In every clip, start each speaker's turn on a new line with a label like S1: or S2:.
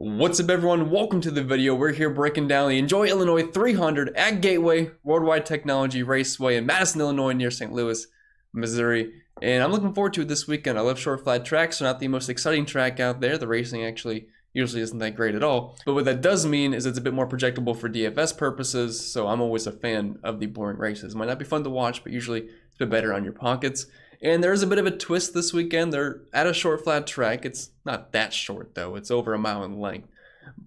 S1: What's up, everyone? Welcome to the video. We're here breaking down the Enjoy Illinois 300 at Gateway Worldwide Technology Raceway in Madison, Illinois, near St. Louis, Missouri. And I'm looking forward to it this weekend. I love short flat tracks. They're not the most exciting track out there. The racing actually usually isn't that great at all. But what that does mean is it's a bit more projectable for DFS purposes. So I'm always a fan of the boring races. It might not be fun to watch, but usually it's a bit better on your pockets. And there's a bit of a twist this weekend. They're at a short flat track. It's not that short though. It's over a mile in length,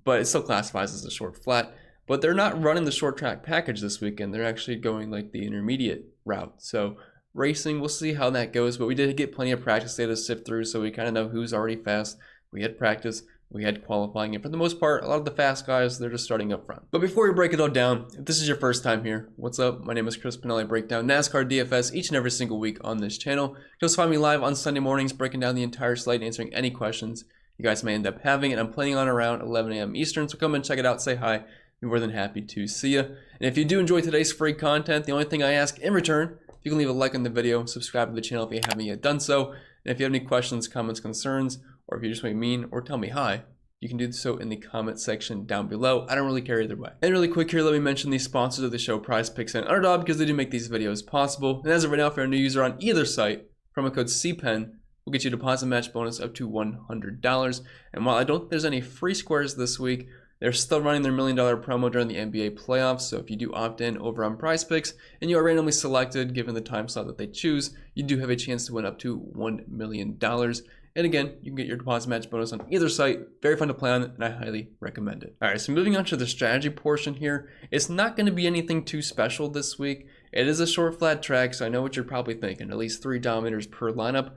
S1: but it still classifies as a short flat. But they're not running the short track package this weekend. They're actually going like the intermediate route. So racing, we'll see how that goes. But we did get plenty of practice data to sift through, so we kind of know who's already fast. We had practice. We had qualifying, and for the most part, a lot of the fast guys, they're just starting up front. But before we break it all down, if this is your first time here, what's up? My name is Chris Pinelli. I break down NASCAR DFS each and every single week on this channel. Just find me live on Sunday mornings, breaking down the entire slate, answering any questions you guys may end up having. And I'm planning on around 11 a.m. Eastern, so come and check it out, say hi. Be more than happy to see you. And if you do enjoy today's free content, the only thing I ask in return, if you can leave a like on the video, subscribe to the channel if you haven't yet done so. And if you have any questions, comments, concerns, or if you just want to be mean or tell me hi, you can do so in the comment section down below. I don't really care either way. And really quick here, let me mention the sponsors of the show, PrizePicks and Underdog, because they do make these videos possible. And as of right now, if you're a new user on either site, promo code CPEN will get you a deposit match bonus up to $100. And while I don't think there's any free squares this week, they're still running their $1 million promo during the NBA playoffs. So if you do opt in over on PrizePicks and you are randomly selected, given the time slot that they choose, you do have a chance to win up to $1 million. And again, you can get your deposit match bonus on either site. Very fun to play on, and I highly recommend it. All right, so moving on to the strategy portion here. It's not going to be anything too special this week. It is a short flat track, so I know what you're probably thinking. At least 3 dominators per lineup.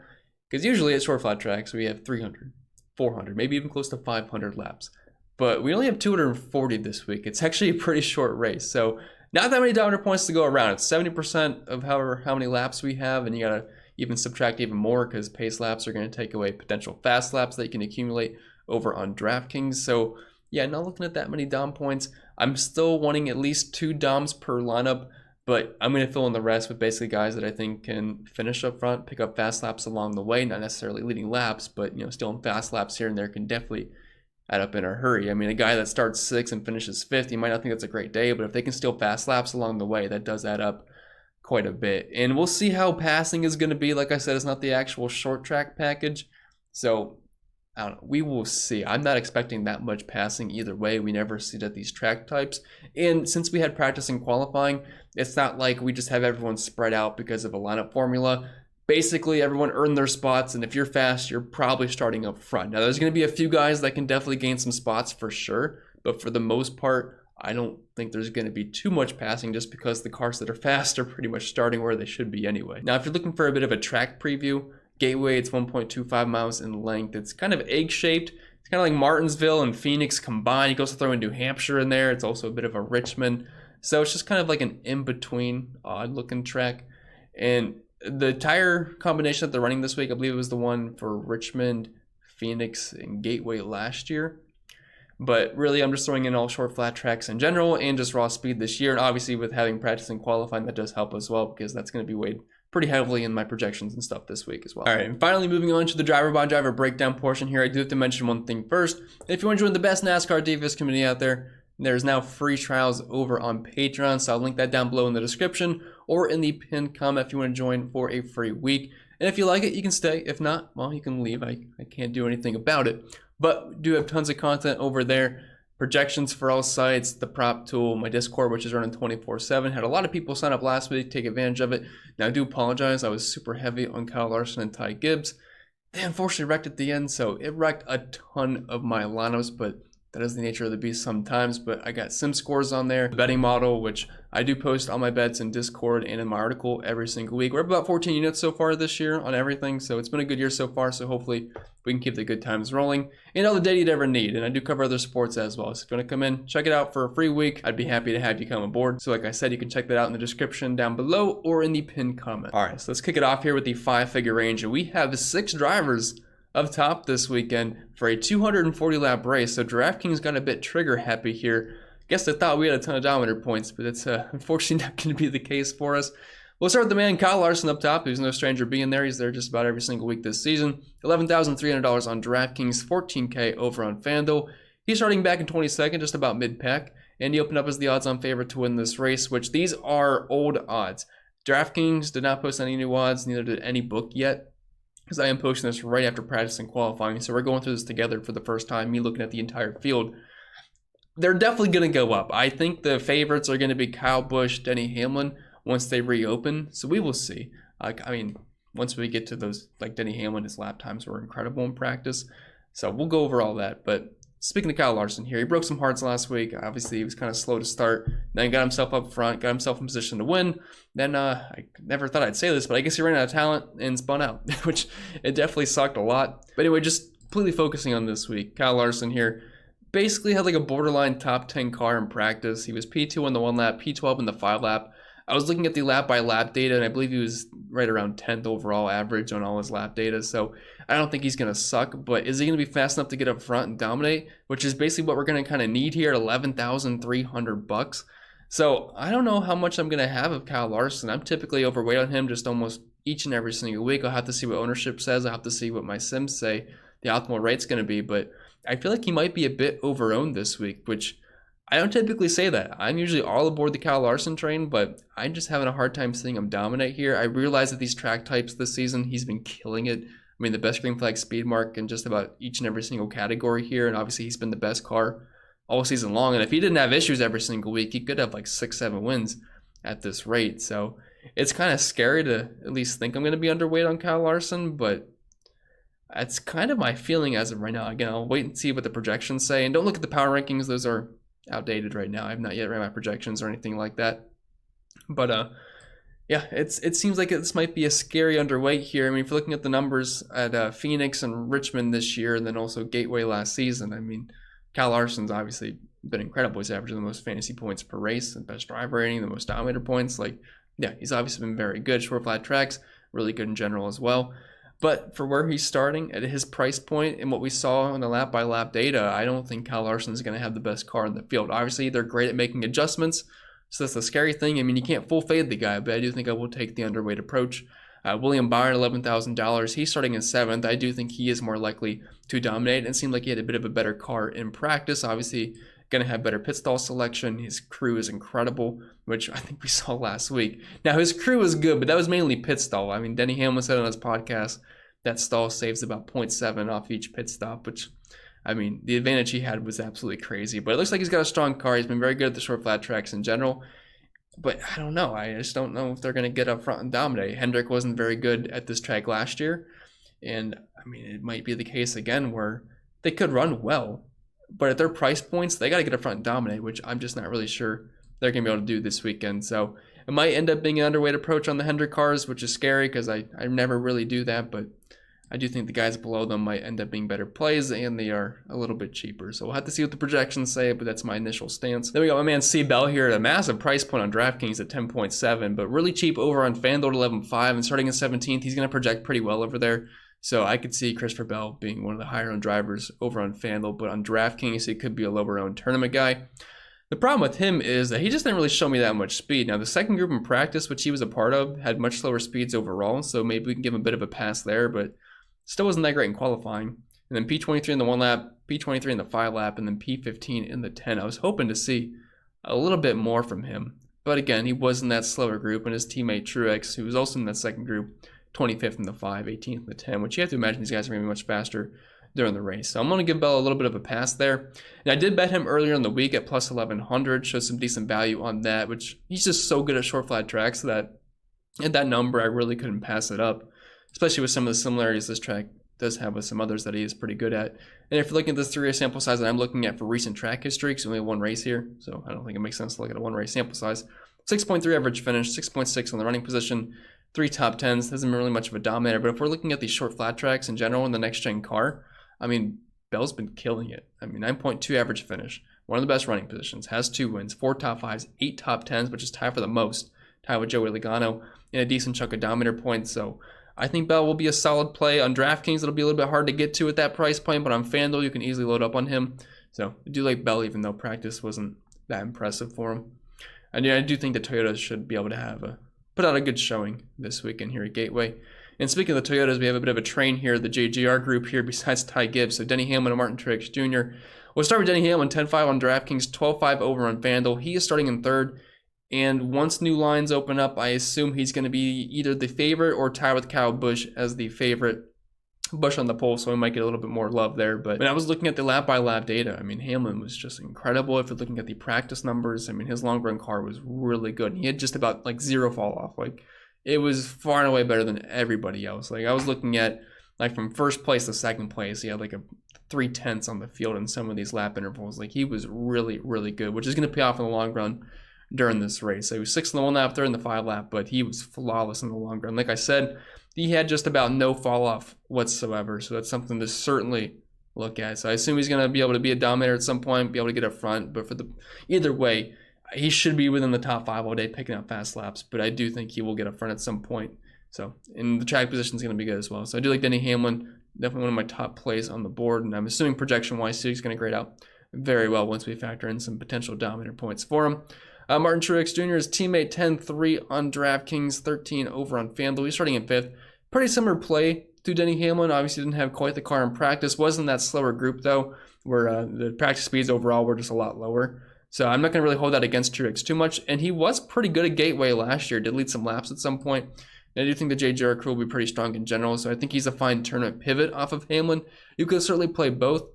S1: Because usually at short flat tracks, we have 300, 400, maybe even close to 500 laps. But we only have 240 this week. It's actually a pretty short race. So not that many dominator points to go around. It's 70% of how many laps we have, and you got to even subtract even more because pace laps are going to take away potential fast laps that you can accumulate over on DraftKings. So yeah, not looking at that many dom points. I'm still wanting at least 2 doms per lineup, but I'm going to fill in the rest with basically guys that I think can finish up front, pick up fast laps along the way, not necessarily leading laps, but still in fast laps here and there can definitely add up in a hurry. I mean, a guy that starts 6th and finishes 5th, you might not think that's a great day, but if they can steal fast laps along the way, that does add up quite a bit. And we'll see how passing is going to be. Like I said, it's not the actual short track package, so I don't know, we will see. I'm not expecting that much passing either way. We never see it at these track types, and since we had practice and qualifying, it's not like we just have everyone spread out because of a lineup formula. Basically everyone earned their spots, and if you're fast, you're probably starting up front. Now there's going to be a few guys that can definitely gain some spots for sure, but for the most part, I don't think there's going to be too much passing just because the cars that are fast are pretty much starting where they should be anyway. Now, if you're looking for a bit of a track preview, Gateway, it's 1.25 miles in length. It's kind of egg-shaped. It's kind of like Martinsville and Phoenix combined. You can also throw in New Hampshire in there. It's also a bit of a Richmond. So it's just kind of like an in-between, odd-looking track. And the tire combination that they're running this week, I believe it was the one for Richmond, Phoenix, and Gateway last year. But really, I'm just throwing in all short flat tracks in general and just raw speed this year. And obviously with having practice and qualifying, that does help as well because that's going to be weighed pretty heavily in my projections and stuff this week as well. All right, and finally moving on to the driver by driver breakdown portion here, I do have to mention one thing first. If you want to join the best NASCAR DFS community out there, there's now free trials over on Patreon. So I'll link that down below in the description or in the pinned comment if you want to join for a free week. And if you like it, you can stay. If not, well, you can leave. I can't do anything about it. But we do have tons of content over there. Projections for all sites, the prop tool, my Discord, which is running 24/7. Had a lot of people sign up last week, take advantage of it. Now I do apologize. I was super heavy on Kyle Larson and Ty Gibbs. They unfortunately wrecked at the end, so it wrecked a ton of my lineups, but that is the nature of the beast sometimes. But I got sim scores on there, the betting model, which I do post all my bets in Discord and in my article every single week. We're up about 14 units so far this year on everything, so it's been a good year so far. So hopefully we can keep the good times rolling and all the data you'd ever need. And I do cover other sports as well. So if you want to come in, check it out for a free week, I'd be happy to have you come aboard. So like I said, you can check that out in the description down below or in the pinned comment. All right, so let's kick it off here with the 5-figure range. And we have 6 drivers up top this weekend for a 240 lap race. So DraftKings got a bit trigger happy here. Guess they thought we had a ton of dominator points, but it's unfortunately not going to be the case for us. We'll start with the man Kyle Larson up top, who's no stranger being there. He's there just about every single week this season. $11,300 on DraftKings, $14K over on FanDuel. He's starting back in 22nd, just about mid-pack, and he opened up as the odds-on favorite to win this race, which these are old odds. DraftKings did not post any new odds, neither did any book yet, because I am posting this right after practice and qualifying, so we're going through this together for the first time, me looking at the entire field. They're definitely going to go up. I think the favorites are going to be Kyle Busch, Denny Hamlin, once they reopen, so we will see. I mean, once we get to those, like Denny Hamlin, his lap times were incredible in practice, so we'll go over all that. But speaking of Kyle Larson here, he broke some hearts last week. Obviously, he was kind of slow to start. Then he got himself up front, got himself in position to win. Then I never thought I'd say this, but I guess he ran out of talent and spun out, which it definitely sucked a lot. But anyway, just completely focusing on this week. Kyle Larson here basically had like a borderline top 10 car in practice. He was P2 in the 1 lap, P12 in the 5 lap. I was looking at the lap by lap data, and I believe he was right around 10th overall average on all his lap data. So I don't think he's going to suck, but is he going to be fast enough to get up front and dominate, which is basically what we're going to kind of need here at $11,300. So I don't know how much I'm going to have of Kyle Larson. I'm typically overweight on him just almost each and every single week. I'll have to see what ownership says. I'll have to see what my sims say the optimal rate's going to be, but I feel like he might be a bit overowned this week, which I don't typically say that. I'm usually all aboard the Kyle Larson train, but I'm just having a hard time seeing him dominate here. I realize that these track types this season, he's been killing it. I mean, the best green flag speed mark in just about each and every single category here, and obviously he's been the best car all season long. And if he didn't have issues every single week, he could have like 6-7 wins at this rate. So it's kind of scary to at least think I'm going to be underweight on Kyle Larson, but that's kind of my feeling as of right now. Again, I'll wait and see what the projections say. And don't look at the power rankings. Those are outdated right now. I have not yet ran my projections or anything like that. But yeah, it seems like this might be a scary underweight here. I mean, if you're looking at the numbers at Phoenix and Richmond this year, and then also Gateway last season, I mean, Kyle Larson's obviously been incredible. He's averaging the most fantasy points per race, the best driver rating, the most dominator points. Like, yeah, he's obviously been very good. Short flat tracks, really good in general as well. But for where he's starting at his price point and what we saw in the lap by lap data, I don't think Kyle Larson is going to have the best car in the field. Obviously, they're great at making adjustments, so that's the scary thing. I mean, you can't full fade the guy, but I do think I will take the underweight approach. William Byron, $11,000. He's starting in 7th. I do think he is more likely to dominate, and it seemed like he had a bit of a better car in practice. Obviously, going to have better pit stall selection. His crew is incredible, which I think we saw last week. Now, his crew was good, but that was mainly pit stall. I mean, Denny Hamlin said on his podcast that stall saves about 0.7 off each pit stop, which, I mean, the advantage he had was absolutely crazy. But it looks like he's got a strong car. He's been very good at the short flat tracks in general. But I don't know. I just don't know if they're going to get up front and dominate. Hendrick wasn't very good at this track last year. And, I mean, it might be the case again where they could run well, but at their price points, they got to get up front and dominate, which I'm just not really sure they're going to be able to do this weekend. So it might end up being an underweight approach on the Hendrick cars, which is scary because I never really do that. But I do think the guys below them might end up being better plays, and they are a little bit cheaper. So we'll have to see what the projections say, but that's my initial stance. Then we got my man C. Bell here at a massive price point on DraftKings at 10.7, but really cheap over on FanDuel at 11.5, and starting in 17th, he's going to project pretty well over there. So I could see Christopher Bell being one of the higher owned drivers over on FanDuel, but on DraftKings, he could be a lower owned tournament guy. The problem with him is that he just didn't really show me that much speed. Now, the second group in practice, which he was a part of, had much slower speeds overall, so maybe we can give him a bit of a pass there, but still wasn't that great in qualifying. And then P23 in the 1 lap, P23 in the 5 lap, and then P15 in the 10. I was hoping to see a little bit more from him. But again, he was in that slower group, and his teammate Truex, who was also in that second group, 25th in the 5, 18th in the 10, which you have to imagine these guys are going to be much faster during the race. So I'm going to give Bell a little bit of a pass there. And I did bet him earlier in the week at plus 1,100, show some decent value on that, which he's just so good at short flat tracks that at that number, I really couldn't pass it up, especially with some of the similarities this track does have with some others that he is pretty good at. And if you're looking at this 3-race sample size that I'm looking at for recent track history, because we only have 1 race here, so I don't think it makes sense to look at a 1-race sample size. 6.3 average finish, 6.6 on the running position, 3 top 10s. Hasn't been really much of a dominator, but if we're looking at these short flat tracks in general in the next-gen car, I mean, Bell's been killing it. I mean, 9.2 average finish, one of the best running positions, has 2 wins, 4 top 5s, 8 top 10s, which is tied for the most, tied with Joey Logano, and a decent chunk of dominator points. So I think Bell will be a solid play. On DraftKings, it'll be a little bit hard to get to at that price point, but on FanDuel, you can easily load up on him. So I do like Bell, even though practice wasn't that impressive for him. And yeah, I do think the Toyotas should be able to put out a good showing this weekend here at Gateway. And speaking of the Toyotas, we have a bit of a train here, the JGR group here besides Ty Gibbs. So Denny Hamlin and Martin Truex Jr. We'll start with Denny Hamlin, 10-5 on DraftKings, 12-5 over on FanDuel. He is starting in third. And once new lines open up, I assume he's going to be either the favorite or tied with Kyle Busch as the favorite. Busch on the pole, so we might get a little bit more love there. But when I was looking at the lap by lap data, I mean, Hamlin was just incredible. If you're looking at the practice numbers, I mean, his long run car was really good. He had just about like zero fall off. Like, it was far and away better than everybody else. Like, I was looking at like from first place to second place, he had like a 3/10 on the field in some of these lap intervals. Like, he was really, really good, which is going to pay off in the long run during this race. So he was 6th in the 1 lap, 3rd in the 5 lap, but he was flawless in the long run. Like I said, he had just about no fall off whatsoever. So that's something to certainly look at. So I assume he's going to be able to be a dominator at some point, be able to get up front. But for either way, he should be within the top 5 all day, picking up fast laps. But I do think he will get up front at some point. So, and the track position is going to be good as well. So I do like Denny Hamlin, definitely one of my top plays on the board. And I'm assuming projection-wise, he's going to grade out very well once we factor in some potential dominator points for him. Martin Truex Jr. is teammate, 10-3 on DraftKings, 13 over on FanDuel. He's starting in 5th. Pretty similar play to Denny Hamlin. Obviously didn't have quite the car in practice. Wasn't that slower group though, where the practice speeds overall were just a lot lower. So I'm not going to really hold that against Truex too much. And he was pretty good at Gateway last year. Did lead some laps at some point. And I do think the J. Jarrett crew will be pretty strong in general. So I think he's a fine tournament pivot off of Hamlin. You could certainly play both.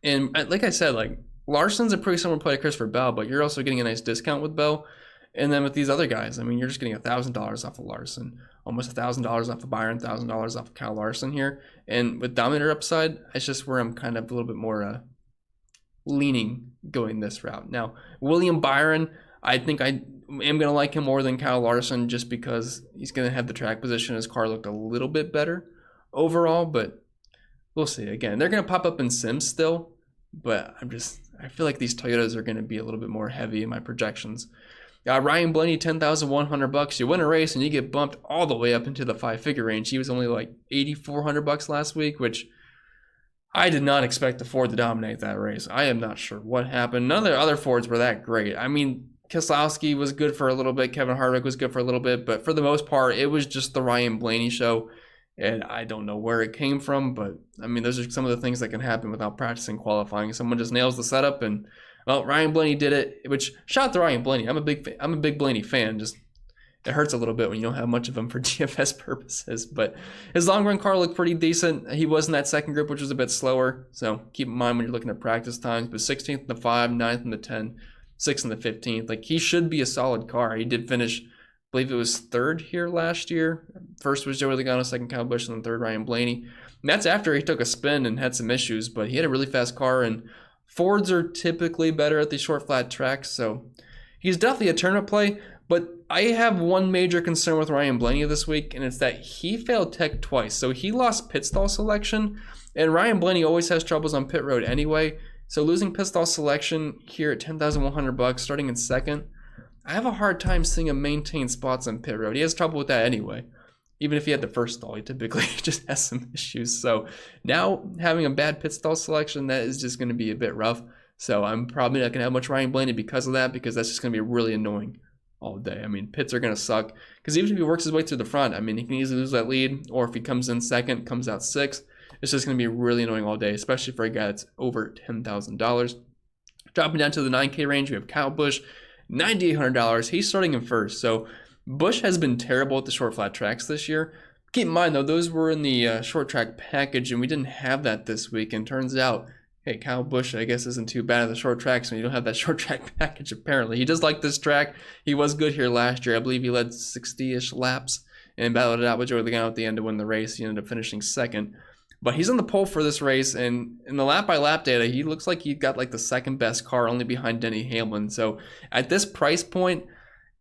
S1: And like I said, like, Larson's a pretty similar play to Christopher Bell, but you're also getting a nice discount with Bell. And then with these other guys, I mean, you're just getting $1,000 off of Larson, almost $1,000 off of Byron, $1,000 off of Kyle Larson here. And with Dominator upside, it's just where I'm kind of a little bit more leaning going this route. Now, William Byron, I think I am going to like him more than Kyle Larson just because he's going to have the track position. His car looked a little bit better overall, but we'll see. Again, they're going to pop up in Sims still, but I feel like these Toyotas are going to be a little bit more heavy in my projections. Ryan Blaney, $10,100. You win a race and you get bumped all the way up into the 5-figure range. He was only like $8,400 last week, which I did not expect the Ford to dominate that race. I am not sure what happened. None of the other Fords were that great. I mean, Keselowski was good for a little bit. Kevin Harvick was good for a little bit. But for the most part, it was just the Ryan Blaney show. And I don't know where it came from. But, I mean, those are some of the things that can happen without practicing qualifying. Someone just nails the setup and, well, Ryan Blaney did it. Which, shout out to Ryan Blaney. I'm a big Blaney fan. Just, it hurts a little bit when you don't have much of him for DFS purposes. But his long-run car looked pretty decent. He was in that second group, which was a bit slower. So keep in mind when you're looking at practice times. But 16th in the 5, 9th in the 10, 6th in the 15th. Like, he should be a solid car. He did finish, I believe it was 3rd here last year. First was Joey Logano, 2nd Kyle Busch, and then 3rd Ryan Blaney. And that's after he took a spin and had some issues. But he had a really fast car. And Fords are typically better at these short, flat tracks. So he's definitely a tournament play. But I have one major concern with Ryan Blaney this week, and it's that he failed tech twice. So he lost pit stall selection, and Ryan Blaney always has troubles on pit road anyway. So losing pit stall selection here at $10,100, starting in 2nd, I have a hard time seeing him maintain spots on pit road. He has trouble with that anyway. Even if he had the first stall, he typically just has some issues. So now having a bad pit stall selection, that is just going to be a bit rough. So I'm probably not going to have much Ryan Blaney because of that, because that's just going to be really annoying all day. I mean, pits are going to suck because even if he works his way through the front, I mean, he can easily lose that lead, or if he comes in 2nd, comes out 6th, it's just going to be really annoying all day, especially for a guy that's over $10,000. Dropping down to the 9K range, we have Kyle Busch, $9,800. He's starting in 1st. So Busch has been terrible at the short flat tracks this year. Keep in mind though, those were in the short track package, and we didn't have that this week. And turns out, hey, Kyle Busch, I guess, isn't too bad at the short tracks when you don't have that short track package, apparently. He does like this track. He was good here last year. I believe he led 60-ish laps and battled it out with Joey Logano at the end to win the race. He ended up finishing 2nd. But he's on the pole for this race, and in the lap-by-lap data, he looks like he got like the 2nd best car, only behind Denny Hamlin. So at this price point,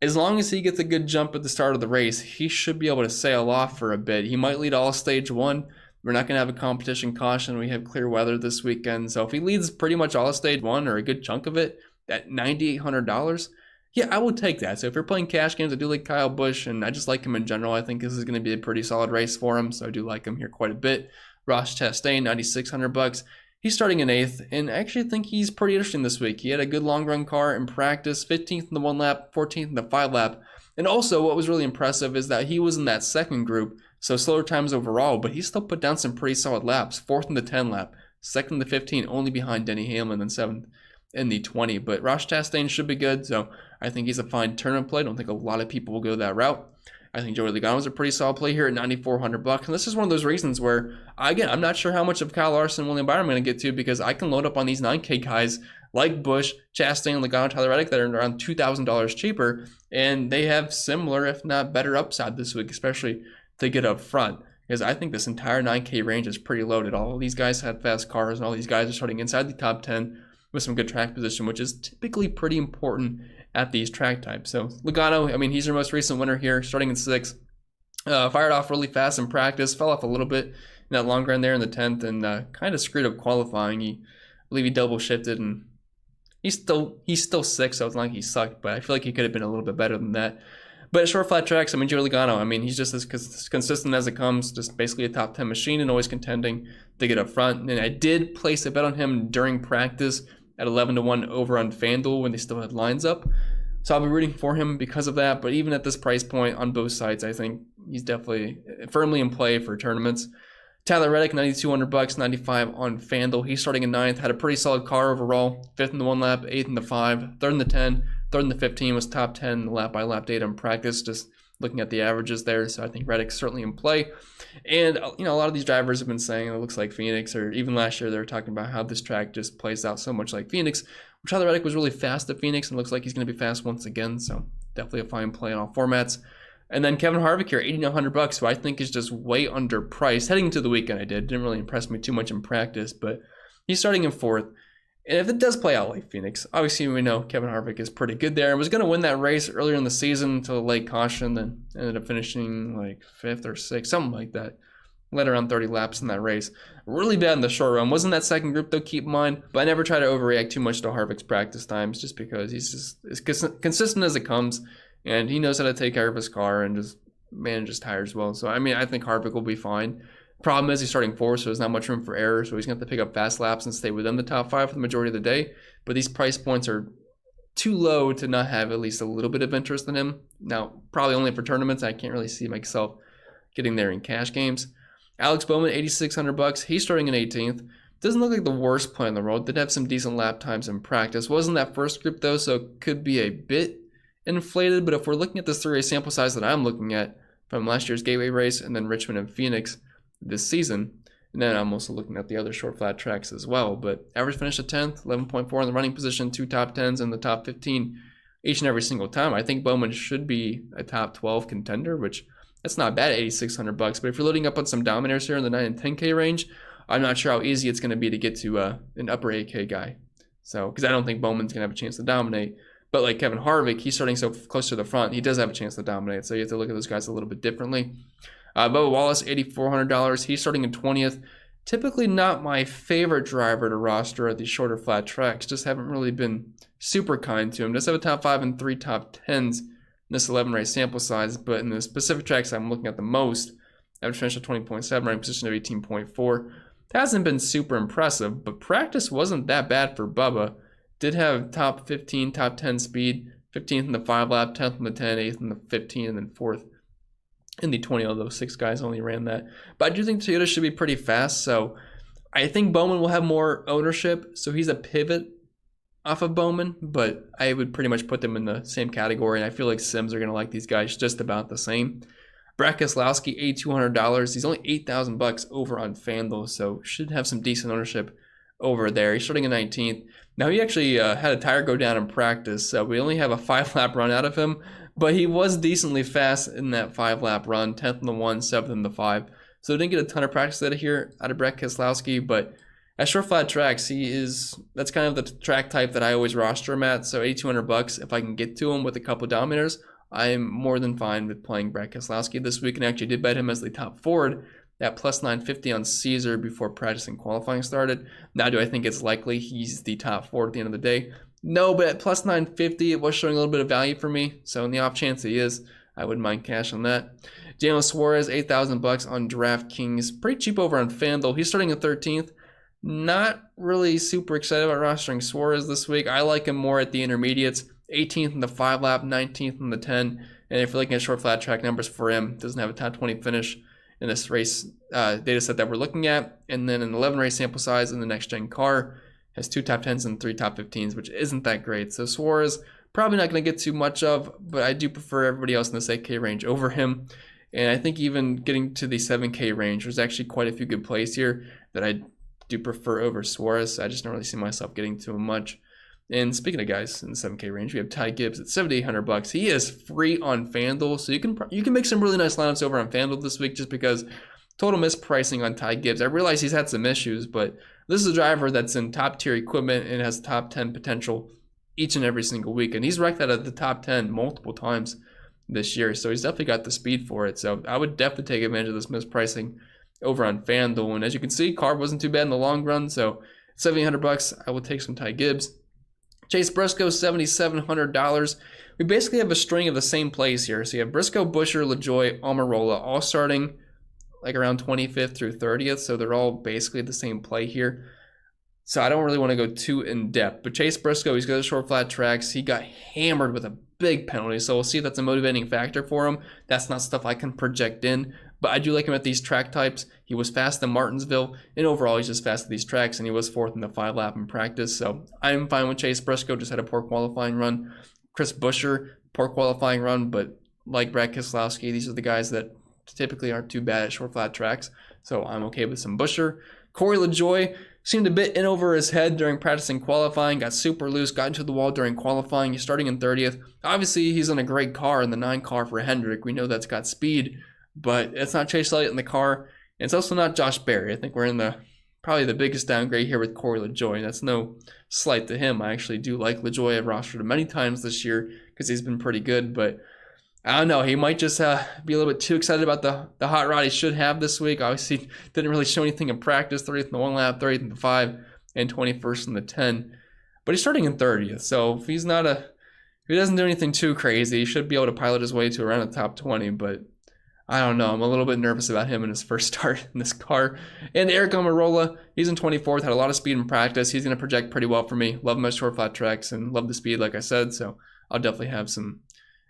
S1: as long as he gets a good jump at the start of the race, he should be able to sail off for a bit. He might lead all stage 1. We're not going to have a competition caution. We have clear weather this weekend. So if he leads pretty much all of stage 1 or a good chunk of it at $9,800, yeah, I would take that. So if you're playing cash games, I do like Kyle Busch, and I just like him in general. I think this is going to be a pretty solid race for him. So I do like him here quite a bit. Ross Chastain, $9,600. He's starting in 8th, and I actually think he's pretty interesting this week. He had a good long-run car in practice, 15th in the 1 lap, 14th in the 5 lap. And also what was really impressive is that he was in that 2nd group, so slower times overall, but he still put down some pretty solid laps. 4th in the 10 lap, second in the 15, only behind Denny Hamlin, and seventh in the 20. But Ross Chastain should be good, so I think he's a fine tournament play. I don't think a lot of people will go that route. I think Joey Logano is a pretty solid play here at $9,400. And this is one of those reasons where, again, I'm not sure how much of Kyle Larson and William Byron I'm going to get to, because I can load up on these 9K guys like Busch, Chastain, Logano, Tyler Reddick that are around $2,000 cheaper, and they have similar, if not better, upside this week, especially to get up front. Because I think this entire 9K range is pretty loaded. All of these guys had fast cars, and all these guys are starting inside the top 10 with some good track position, which is typically pretty important at these track types. So Logano, I mean, he's your most recent winner here, starting in 6th. Fired off really fast in practice, fell off a little bit in that long run there in the 10th, and kind of screwed up qualifying. I believe he double shifted, and he's still 6th, so it's not like he sucked, but I feel like he could have been a little bit better than that. But at short flat tracks, I mean, Joey Logano, I mean, he's just as consistent as it comes, just basically a top 10 machine and always contending to get up front. And I did place a bet on him during practice at 11-1 over on FanDuel when they still had lines up. So I'll be rooting for him because of that. But even at this price point on both sides, I think he's definitely firmly in play for tournaments. Tyler Reddick, $9,200, 95 on FanDuel. He's starting in 9th, had a pretty solid car overall. 5th in the 1 lap, 8th in the 5, 3rd in the 10, 3rd in the 15, was top 10 lap by lap data in practice, just looking at the averages there. So I think Reddick's certainly in play. And, you know, a lot of these drivers have been saying it looks like Phoenix, or even last year they were talking about how this track just plays out so much like Phoenix. Tyler Reddick was really fast at Phoenix, and looks like he's going to be fast once again. So definitely a fine play in all formats. And then Kevin Harvick here, $8,900, who I think is just way underpriced. Heading into the weekend, didn't really impress me too much in practice, but he's starting in 4th. And if it does play out like Phoenix, obviously we know Kevin Harvick is pretty good there. And was going to win that race earlier in the season until a late caution, then ended up finishing like 5th or 6th, something like that. Led around 30 laps in that race. Really bad in the short run. Wasn't that second group though, keep in mind. But I never try to overreact too much to Harvick's practice times, just because he's just as consistent as it comes. And he knows how to take care of his car and just manages tires well. So, I mean, I think Harvick will be fine. Problem is he's starting 4th, so there's not much room for error. So he's going to have to pick up fast laps and stay within the top 5 for the majority of the day. But these price points are too low to not have at least a little bit of interest in him. Now, probably only for tournaments. I can't really see myself getting there in cash games. Alex Bowman, $8,600. He's starting in 18th. Doesn't look like the worst play in the world. Did have some decent lap times in practice. Wasn't that first group, though, so could be a bit inflated. But if we're looking at this 3-race sample size that I'm looking at from last year's Gateway race and then Richmond and Phoenix this season, and then I'm also looking at the other short flat tracks as well. But average finish at 10th, 11.4 in the running position, 2 top 10s in the top 15 each and every single time. I think Bowman should be a top 12 contender, which that's not bad at $8,600. But if you're loading up on some dominators here in the 9 and 10K range, I'm not sure how easy it's going to be to get to an upper 8K guy. So, because I don't think Bowman's going to have a chance to dominate. But like Kevin Harvick, he's starting so close to the front, he does have a chance to dominate. So you have to look at those guys a little bit differently. Bubba Wallace, $8,400. He's starting in 20th. Typically not my favorite driver to roster at these shorter flat tracks. Just haven't really been super kind to him. Does have a top 5 and 3 top 10s in this 11-race sample size. But in the specific tracks I'm looking at the most, average finish of 20.7, running position of 18.4. Hasn't been super impressive, but practice wasn't that bad for Bubba. Did have top 15, top 10 speed, 15th in the 5 lap, 10th in the 10, 8th in the 15, and then 4th in the 20. Although 6 guys only ran that. But I do think Toyota should be pretty fast, so I think Bowman will have more ownership, so he's a pivot off of Bowman, but I would pretty much put them in the same category, and I feel like Sims are going to like these guys just about the same. Brad Keselowski, $8,200. He's only $8,000 over on FanDuel, so should have some decent ownership over there. He's starting in 19th. Now, he actually had a tire go down in practice, so we only have a 5-lap run out of him, but he was decently fast in that 5-lap run, 10th in the 1, 7th in the 5. So didn't get a ton of practice out of Brad Keselowski, but at short flat tracks, that's kind of the track type that I always roster him at. So $8,200, if I can get to him with a couple of dominators, I'm more than fine with playing Brad Keselowski this week, and actually did bet him as the top forward at plus 950 on Caesar before practice and qualifying started. Now, do I think it's likely he's the top forward at the end of the day? No, but at plus 950, it was showing a little bit of value for me. So in the off chance he is, I wouldn't mind cash on that. Daniel Suarez, $8,000 on DraftKings. Pretty cheap over on FanDuel. He's starting at 13th. Not really super excited about rostering Suarez this week. I like him more at the intermediates. 18th in the 5 lap, 19th in the 10. And if you're looking at short flat track numbers for him, doesn't have a top 20 finish in this race data set that we're looking at. And then an 11 race sample size in the next gen car has 2 top 10s and 3 top 15s, which isn't that great. So Suarez, probably not going to get too much of, but I do prefer everybody else in this 8K range over him. And I think even getting to the 7K range, there's actually quite a few good plays here that I do prefer over Suarez. I just don't really see myself getting to him much. And speaking of guys in the 7K range, we have Ty Gibbs at $7,800. He is free on FanDuel, so you can make some really nice lineups over on FanDuel this week just because total mispricing on Ty Gibbs. I realize he's had some issues, but this is a driver that's in top tier equipment and has top 10 potential each and every single week. And he's ranked out of the top 10 multiple times this year, so he's definitely got the speed for it. So I would definitely take advantage of this mispricing over on FanDuel. And as you can see, Carb wasn't too bad in the long run, so $7,800, I will take some Ty Gibbs. Chase Briscoe, $7,700. We basically have a string of the same plays here. So you have Briscoe, Buescher, LaJoie, Almirola, all starting like around 25th through 30th. So they're all basically the same play here. So I don't really want to go too in depth. But Chase Briscoe, he's got the short flat tracks. He got hammered with a big penalty. So we'll see if that's a motivating factor for him. That's not stuff I can project in. But I do like him at these track types. He was fast in Martinsville, and overall he's just fast at these tracks, and he was 4th in the 5 lap in practice. So I'm fine with Chase Briscoe, just had a poor qualifying run. Chris Buescher, poor qualifying run, but like Brad Keselowski, these are the guys that typically aren't too bad at short flat tracks. So I'm okay with some Buescher. Corey LaJoie seemed a bit in over his head during practice and qualifying, got super loose, got into the wall during qualifying. He's starting in 30th. Obviously, he's in a great car, in the 9 car for Hendrick. We know that's got speed, but it's not Chase Elliott in the car. And it's also not Josh Berry. I think we're in probably the biggest downgrade here with Corey LaJoie. That's no slight to him. I actually do like LaJoie. I've rostered him many times this year because he's been pretty good, but I don't know. He might just be a little bit too excited about the hot rod he should have this week. Obviously, didn't really show anything in practice. 30th in the 1 lap, 30th in the 5, and 21st in the 10. But he's starting in 30th, so if he doesn't do anything too crazy, he should be able to pilot his way to around the top 20. But I don't know. I'm a little bit nervous about him in his first start in this car. And Aric Almirola, he's in 24th, had a lot of speed in practice. He's going to project pretty well for me. Love my short flat tracks and love the speed, like I said. So I'll definitely have some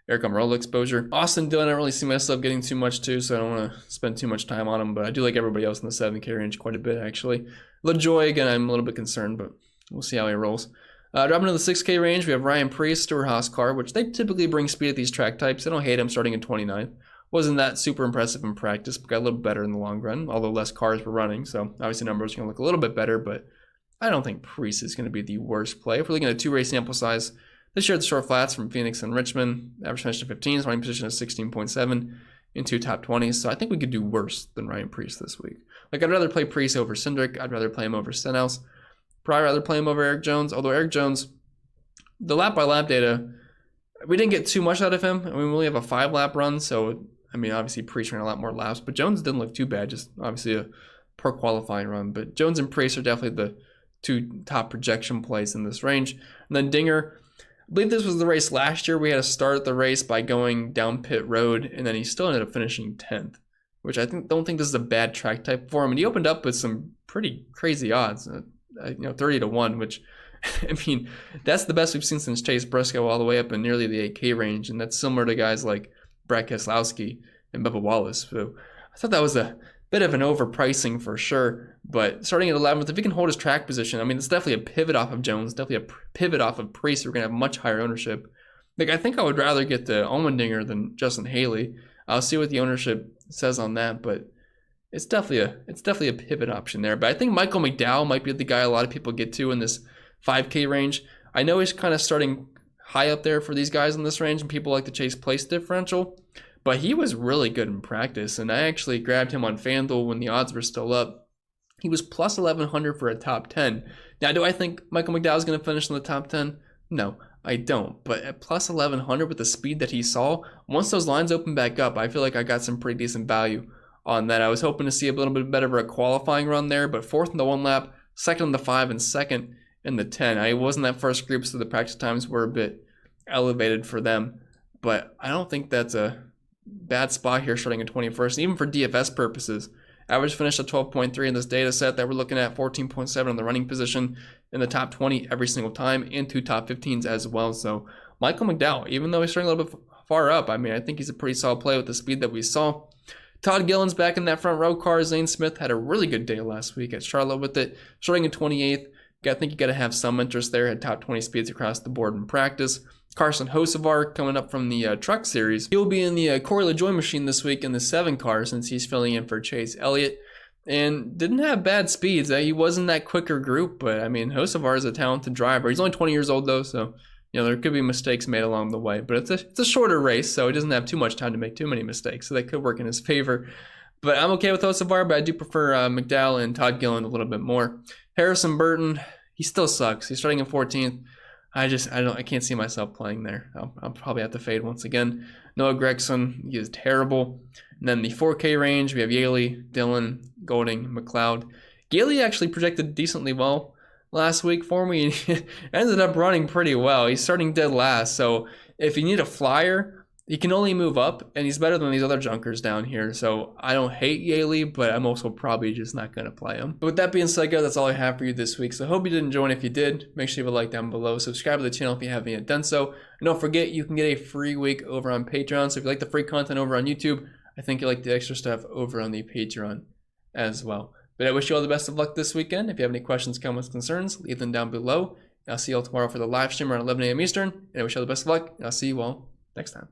S1: Aric Almirola exposure. Austin Dillon, I don't really see myself getting too much to, so I don't want to spend too much time on him. But I do like everybody else in the 7K range quite a bit, actually. LaJoie, again, I'm a little bit concerned, but we'll see how he rolls. Dropping to the 6K range, we have Ryan Preece, Stewart-Haas car, which they typically bring speed at these track types. I don't hate him starting in 29th. Wasn't that super impressive in practice, but got a little better in the long run, although less cars were running. So obviously numbers are going to look a little bit better, but I don't think Preece is going to be the worst play. If we're looking at a 2-race sample size, this year the short flats from Phoenix and Richmond, average finish to 15, running position of 16.7 in 2 top 20s. So I think we could do worse than Ryan Preece this week. Like, I'd rather play Preece over Cindric. I'd rather play him over Stenhouse. Probably rather play him over Erik Jones, although Erik Jones, the lap by lap data, we didn't get too much out of him. I mean, we only have a 5-lap run, so I mean, obviously Preece ran a lot more laps, but Jones didn't look too bad, just obviously a poor qualifying run. But Jones and Preece are definitely the 2 top projection plays in this range. And then Dinger, I believe this was the race last year. We had to start the race by going down pit road, and then he still ended up finishing 10th, which I don't think this is a bad track type for him. And he opened up with some pretty crazy odds, 30-1, which, I mean, that's the best we've seen since Chase Briscoe, all the way up in nearly the 8K range. And that's similar to guys like Brad Keselowski and Bubba Wallace. So I thought that was a bit of an overpricing for sure. But starting at 11th, if he can hold his track position, I mean, it's definitely a pivot off of Jones, definitely a pivot off of Preece. We're going to have much higher ownership. Like, I think I would rather get the Allmendinger than Justin Haley. I'll see what the ownership says on that, but it's definitely a pivot option there. But I think Michael McDowell might be the guy a lot of people get to in this 5K range. I know he's kind of starting high up there for these guys in this range, and people like to chase place differential, but he was really good in practice, and I actually grabbed him on FanDuel when the odds were still up. He was plus 1,100 for a top 10. Now, do I think Michael McDowell is going to finish in the top 10? No, I don't. But at plus 1,100 with the speed that he saw, once those lines open back up, I feel like I got some pretty decent value on that. I was hoping to see a little bit better of a qualifying run there, but 4th in the 1 lap, 2nd in the 5, and 2nd in the 10. I wasn't that first group, so the practice times were a bit elevated for them. But I don't think that's a bad spot here starting in 21st. Even for DFS purposes, average finish at 12.3 in this data set that we're looking at, 14.7 in the running position, in the top 20 every single time, and 2 top 15s as well. So Michael McDowell, even though he's starting a little bit far up, I mean, I think he's a pretty solid play with the speed that we saw. Todd Gilliland's back in that front row car. Zane Smith had a really good day last week at Charlotte with it, starting in 28th. I think you got to have some interest there. Had top 20 speeds across the board in practice. Carson Hocevar coming up from the Truck Series. He'll be in the Corey LaJoie machine this week in the 7 car since he's filling in for Chase Elliott. And didn't have bad speeds. He wasn't that quicker group, but I mean, Hocevar is a talented driver. He's only 20 years old though, so there could be mistakes made along the way. But it's a shorter race, so he doesn't have too much time to make too many mistakes, so that could work in his favor. But I'm okay with Hocevar, but I do prefer McDowell and Todd Gilliland a little bit more. Harrison Burton, he still sucks. He's starting in 14th. I can't see myself playing there. I'll probably have to fade once again. Noah Gragson, he is terrible. And then the 4K range, we have Yaley, Dillon, Golding, McLeod. Yaley actually projected decently well last week for me, and he ended up running pretty well. He's starting dead last, so if you need a flyer, he can only move up, and he's better than these other junkers down here. So I don't hate Yaley, but I'm also probably just not going to play him. But with that being said, guys, that's all I have for you this week. So I hope you did enjoy, and if you did, make sure you leave a like down below. Subscribe to the channel if you haven't yet done so. And don't forget, you can get a free week over on Patreon. So if you like the free content over on YouTube, I think you like the extra stuff over on the Patreon as well. But I wish you all the best of luck this weekend. If you have any questions, comments, concerns, leave them down below. I'll see you all tomorrow for the live stream around 11 a.m. Eastern. And I wish you all the best of luck, and I'll see you all next time.